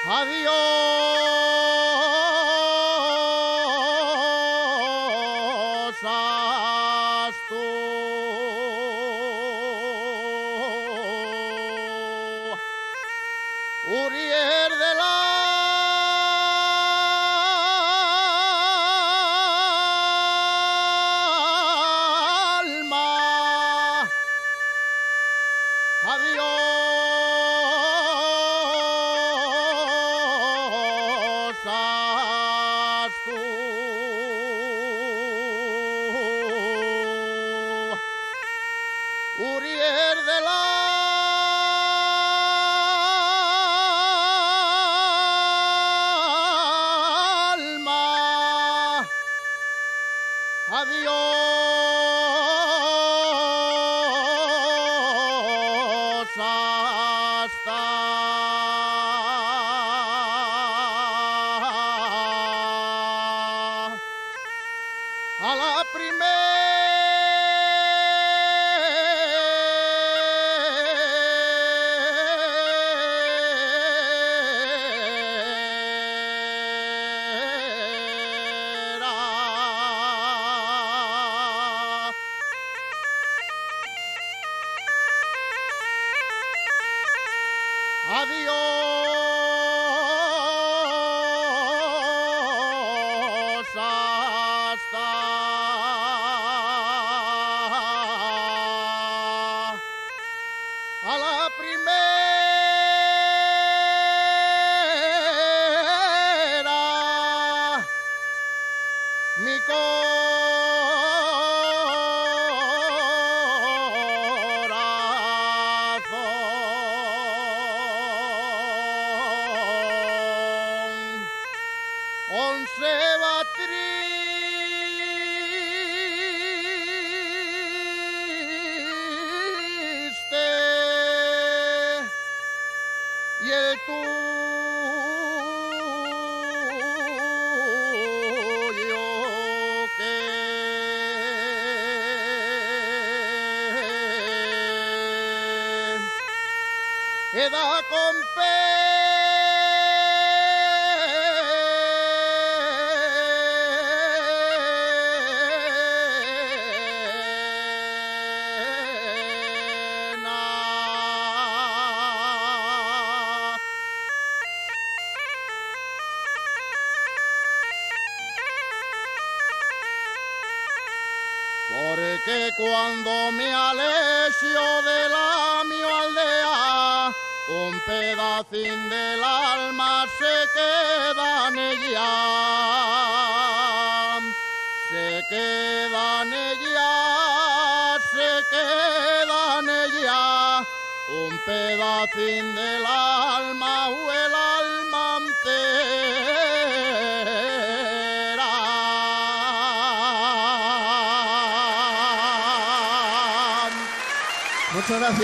Adiós, tú. Uriel del alma, adiós, tú. Uriel del alma, adiós, hasta a la Adiós, hasta a la primera, mi once va triste y el tuyo que da con porque cuando me alejo de la mi aldea, un pedacín del alma se queda en ella, se queda en ella, se queda en ella, un pedacín del alma o el alma entera. Muchas gracias.